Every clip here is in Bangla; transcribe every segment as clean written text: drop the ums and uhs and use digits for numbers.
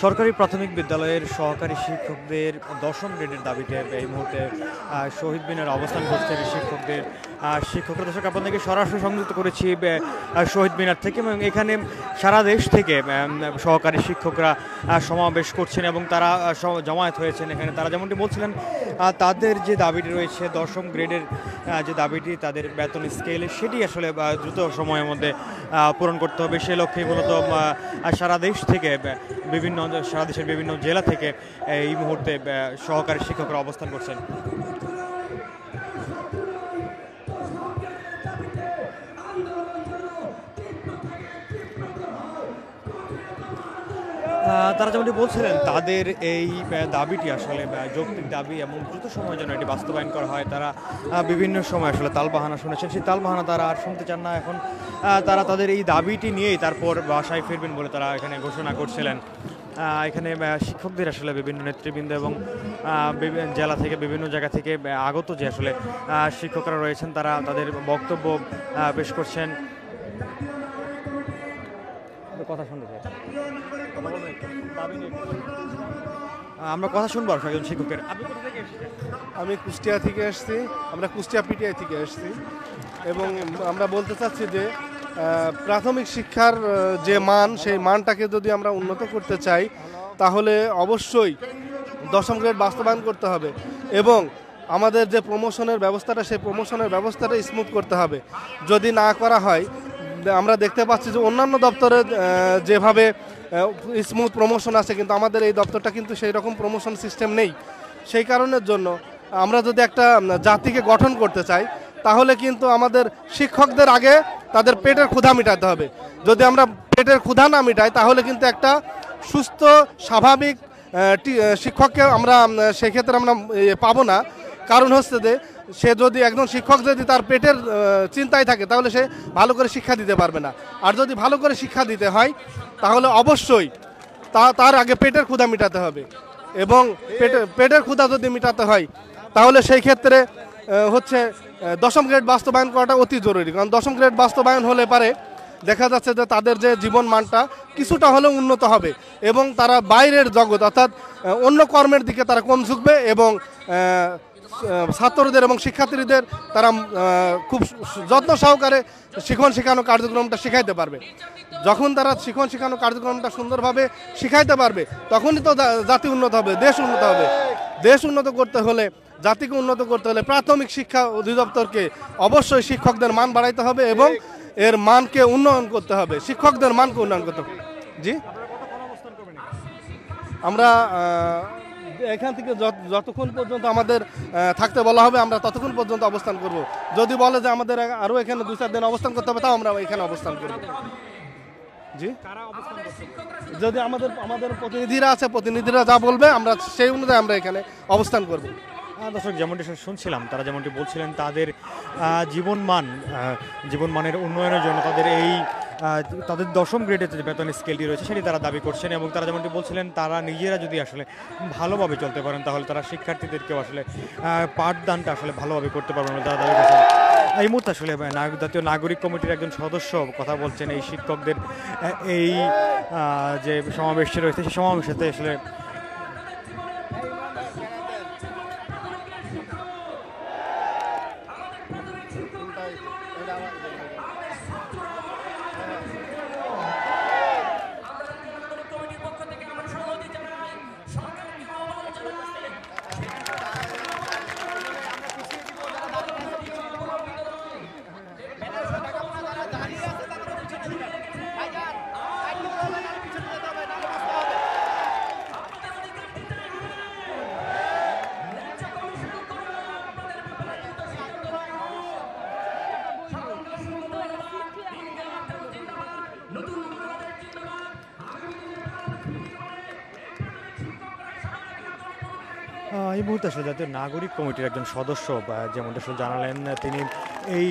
সরকারি প্রাথমিক বিদ্যালয়ের সহকারী শিক্ষকদের দশম গ্রেডের দাবিতে এই মুহূর্তে শহীদ মিনারে অবস্থান করছেন শিক্ষকরা। দর্শক আপনাদেরকে সরাসরি সংযুক্ত করেছি শহীদ মিনার থেকে, এবং এখানে সারা দেশ থেকে সহকারী শিক্ষকরা সমাবেশ করছেন এবং তারা জমায়েত হয়েছেন এখানে। তারা যেমনটি বলছিলেন তাদের যে দাবিটি রয়েছে দশম গ্রেডের যে দাবিটি তাদের বেতন স্কেলে, সেটি আসলে দ্রুত সময়ের মধ্যে পূরণ করতে হবে। সে লক্ষ্যে মূলত সারা দেশ থেকে সারা দেশের বিভিন্ন জেলা থেকে এই মুহূর্তে সহকারী শিক্ষকরা অবস্থান করছেন। তারা যেমনটি বলছিলেন তাদের এই দাবিটি আসলে যৌক্তিক দাবি এবং দ্রুত সময়ের জন্য এটি বাস্তবায়ন করা হয়। তারা বিভিন্ন সময় আসলে তালবাহানা শুনেছেন, সেই তালবাহানা তারা আর শুনতে চান না। এখন তারা তাদের এই দাবিটি নিয়েই তারপর বাসায় ফিরবেন বলে তারা এখানে ঘোষণা করছিলেন। এখানে শিক্ষকদের আসলে বিভিন্ন নেতৃবৃন্দ এবং জেলা থেকে বিভিন্ন জায়গা থেকে আগত যে আসলে শিক্ষকরা রয়েছেন তারা তাদের বক্তব্য পেশ করছেন। কথা শুনতে চাই, আমরা কথা শুনবো একজন শিক্ষকের। আমি কুষ্টিয়া থেকে এসেছি, আমরা কুষ্টিয়া পিটিআই থেকে এসেছি, এবং আমরা বলতে চাচ্ছি যে প্রাথমিক শিক্ষার যে মান, সেই মানটাকে যদি আমরা উন্নত করতে চাই তাহলে অবশ্যই দশম গ্রেড বাস্তবায়ন করতে হবে, এবং আমাদের যে প্রমোশনের ব্যবস্থাটা, সেই প্রমোশনের ব্যবস্থাটা স্মুথ করতে হবে। যদি না করা হয়, আমরা দেখতে পাচ্ছি যে অন্যান্য দপ্তরে যেভাবে স্মুথ প্রমোশন আছে, কিন্তু আমাদের এই দপ্তরটা কিন্তু সেই রকম প্রমোশন সিস্টেম নেই। সেই কারণের জন্য আমরা যদি একটা জাতিকে গঠন করতে চাই তাহলে কিন্তু আমাদের শিক্ষকদের আগে তাদের পেটের ক্ষুধা মেটাতে হবে। যদি আমরা পেটের ক্ষুধা না মেটাই তাহলে কিন্তু একটা সুস্থ স্বাভাবিক শিক্ষককে আমরা সেক্ষেত্রে আমরা পাবো না। কারণ হচ্ছে যে সে যদি একজন শিক্ষক যদি তার পেটের চিন্তায় থাকে তাহলে সে ভালো করে শিক্ষা দিতে পারবে না। আর যদি ভালো করে শিক্ষা দিতে হয় তাহলে অবশ্যই তার আগে পেটের ক্ষুধা মেটাতে হবে, এবং পেটের ক্ষুধা যদি মেটাতে হয় তাহলে সেই ক্ষেত্রে হচ্ছে দশম গ্রেড বাস্তবায়ন করাটা অতি জরুরি। কারণ দশম গ্রেড বাস্তবায়ন হলে পারে দেখা যাচ্ছে যে তাদের যে জীবন মানটা কিছুটা হলেও উন্নত হবে, এবং তারা বাইরের জগৎ অর্থাৎ অন্য কর্মের দিকে তারা কম ঝুঁকবে, এবং ছাত্রদের এবং শিক্ষার্থীদের তারা খুব যত্ন সহকারে শিখন শেখানো কার্যক্রমটা শেখাইতে পারবে। যখন তারা শিখন শেখানো কার্যক্রমটা সুন্দরভাবে শিখাইতে পারবে তখনই তো জাতি উন্নত হবে, দেশ উন্নত হবে। দেশ উন্নত করতে হলে, জাতিকে উন্নত করতে হলে প্রাথমিক শিক্ষা অধিদপ্তরকে অবশ্যই শিক্ষকদের মান বাড়াইতে হবে এবং এর মানকে উন্নয়ন করতে হবে, শিক্ষকদের মানকে উন্নয়ন করতে হবে। জি, আমরা এখান থেকে যতক্ষণ পর্যন্ত আমাদের থাকতে বলা হবে আমরা ততক্ষণ পর্যন্ত অবস্থান করব। যদি বলে যে আমাদের আরও এখানে 2-4 দিন অবস্থান করতে হবে তাও আমরা এখানে অবস্থান করব। জি, যদি আমাদের প্রতিনিধিরা আছে, প্রতিনিধিরা যা বলবে আমরা সেই অনুযায়ী আমরা এখানে অবস্থান করব। দর্শক যেমনটি শুনছিলাম তারা যেমনটি বলছিলেন তাদের জীবনমানের উন্নয়নের জন্য তাদের দশম গ্রেডের যে বেতন স্কেলটি রয়েছে সেটি তারা দাবি করছেন, এবং তারা যেমনটি বলছিলেন তারা নিজেরা যদি আসলে ভালোভাবে চলতে পারেন তাহলে তারা শিক্ষার্থীদেরকেও আসলে পাঠদানটা আসলে ভালোভাবে করতে পারবেন তারা দাবি করছেন। এই মুহূর্তে আসলে জাতীয় নাগরিক কমিটির একজন সদস্য কথা বলছেন এই শিক্ষকদের এই যে সমাবেশটি রয়েছে সেই সমাবেশে আসলে এই মুহূর্তে আসলে জাতীয় নাগরিক কমিটির একজন সদস্য যেমনটা আসলে জানালেন তিনি এই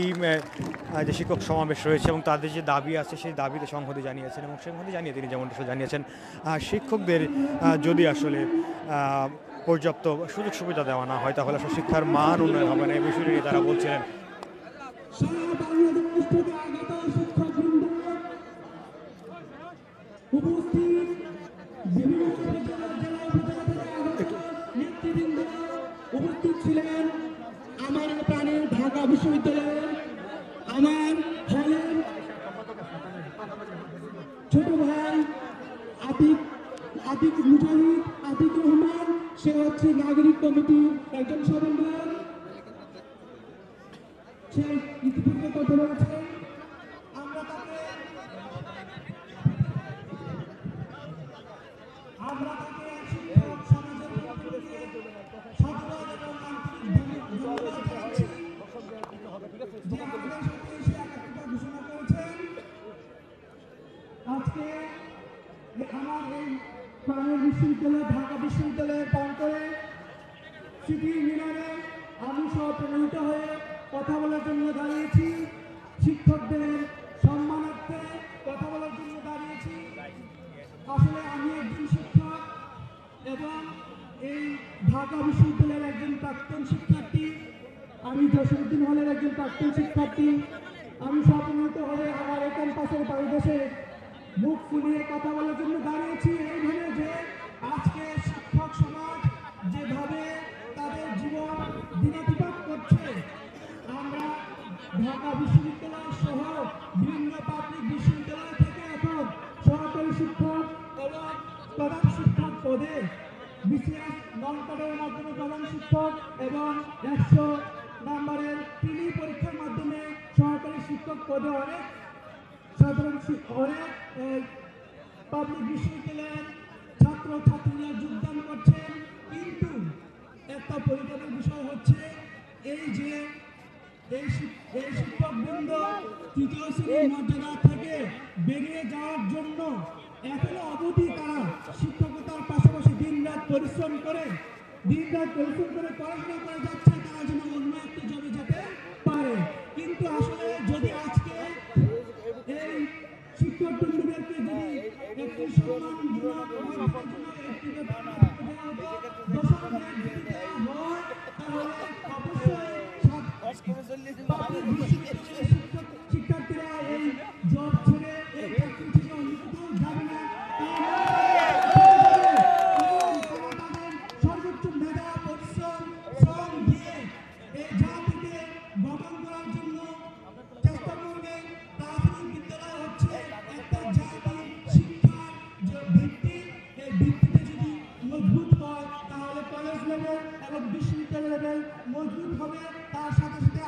যে শিক্ষক সমাবেশ রয়েছে এবং তাদের যে দাবি আছে সেই দাবিতে সংহতি জানিয়েছেন, এবং সংহতি জানিয়ে তিনি যেমনটা আসলে জানিয়েছেন শিক্ষকদের যদি আসলে পর্যাপ্ত সুযোগ সুবিধা দেওয়া না হয় তাহলে আসলে শিক্ষার মান উন্নয়ন হবে না। এই বিষয়টি নিয়ে তারা বলছিলেন। উপস্থিত আতিক আতিক মুজাহিদ, আতিক রহমান, সে হচ্ছে নাগরিক কমিটির একজন সদস্য। সে ইতিপূর্বে কথা বলেছেন। আমরা তাকে শিক্ষক সমাজের পক্ষ থেকে সাধুবাদ এবং আন্তরিক ধন্যবাদ জানাচ্ছি যে আমাদের সাথে এসে একাত্মতা ঘোষণা করেছেন। আজকে আমার এই প্রাণের বিশ্ববিদ্যালয়, ঢাকা বিশ্ববিদ্যালয়ের প্রান্তরে সিটি মিনারে আমি সহ প্রণীত হয়ে কথা বলার জন্য দাঁড়িয়েছি। শিক্ষকদের সম্মানার্থে কথা বলার জন্য দাঁড়িয়েছি। আসলে আমি একজন শিক্ষক এবং এই ঢাকা বিশ্ববিদ্যালয়ের একজন প্রাক্তন শিক্ষার্থী। আমি জসিমউদ্দিন হলের একজন প্রাক্তন শিক্ষার্থী। আমি স্বপ্নিত হয়ে আমার এই ক্যাম্পাসের পারিদেশে মুখ ফুলিয়ে কথা বলার জন্য দাঁড়িয়েছি এইভাবে যে আজকে শিক্ষক সমাজ যেভাবে তাদের জীবন দিনাতিপাত করছে, আমরা ঢাকা বিশ্ববিদ্যালয় সহ বিভিন্ন পাবলিক বিশ্ববিদ্যালয় থেকে এখন সহকারী শিক্ষক এবং প্রধান শিক্ষক পদে বিসিএস নন কার্ডের মাধ্যমে প্রধান শিক্ষক এবং 100 নম্বরের প্রিলি পরীক্ষার মাধ্যমে সহকারী শিক্ষক পদে অনেক সাধারণ অনেক পাবলিক বিশ্ববিদ্যালয়ের ছাত্র ছাত্রীরা যোগদান করছেন। কিন্তু একটা পরিতাপের বিষয় হচ্ছে এই যে এই শিক্ষকবৃন্দ তৃতীয় শ্রেণীর মর্যাদা থেকে বেরিয়ে যাওয়ার জন্য এখনো অবধি তারা শিক্ষকতার পাশাপাশি দিনরাত পরিশ্রম করে পড়াশোনা করে যাচ্ছে, তারা যেন অন্য একটি জবে যেতে পারে। কিন্তু আসলে যদি আজকে এই শিক্ষকবৃন্দদেরকে যদি একটি সম্মানজনক একটি দশম গ্রেড দেওয়া হয় তাহলে অবশ্যই শিক্ষার্থীরা এই জব ছেড়ে এই চাকরি থেকে অন্য কোথাও যাবে না। সর্বোচ্চ মেধা পরিশ্রম শ্রম দিয়ে এই জাতিকে গঠন করার জন্য চেষ্টা করবেন। প্রাথমিক বিদ্যালয় হচ্ছে একটা জাতির শিক্ষার যে ভিত্তি, এই ভিত্তিতে যদি মজবুত হয় তাহলে কলেজ লেভেল এবং বিশ্ববিদ্যালয় লেভেল মজবুত হবে। তার সাথে সাথে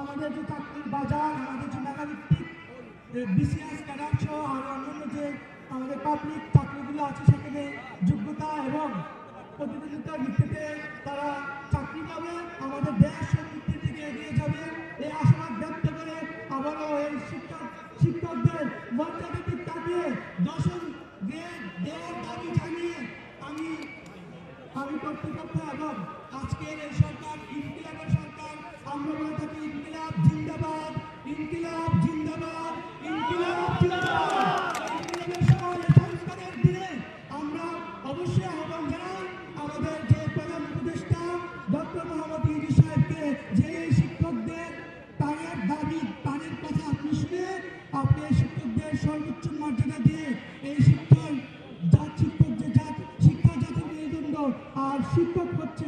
আমাদের যে চাকরির বাজার, আমাদের যে মেধাভিত্তিক বিসিএস ক্যাডার সহ আর অন্যান্য যে আমাদের পাবলিক চাকরিগুলো আছে সেখানে যোগ্যতা এবং প্রতিযোগিতার ভিত্তিতে তারা চাকরি পাবে, আমাদের দেশ সমৃদ্ধির দিকে এগিয়ে যাবে। এই আশাবাদ ব্যক্ত করে আবারও এই শিক্ষকদের মর্যাদার দিক তাকিয়ে দশম গ্রেড দেওয়ার দাবি জানিয়ে আমি কর্তৃপক্ষ এবং আজকের এই সরকার ইনকিলাবের সরকার, আমরা বলে থাকি ইনকিলাব জিন্দাবাদ, ইনকিলাব জিন্দাবাদ, ইনকিলাব জিন্দাবাদ। ইনকিলাবের সময় সংস্কারের দিনে আমরা অবশ্যই আহ্বান জানাই আমাদের যে প্রধান উপদেষ্টা ডক্টর মোহাম্মদ ইউনূস সাহেবকে যে এই শিক্ষকদের প্রাণের দাবি, প্রাণের কথা আপনি শুনে আপনি এই শিক্ষকদের সর্বোচ্চ মর্যাদা দিয়ে এই শিক্ষা জাতির মেরুদণ্ড, আর শিক্ষক হচ্ছে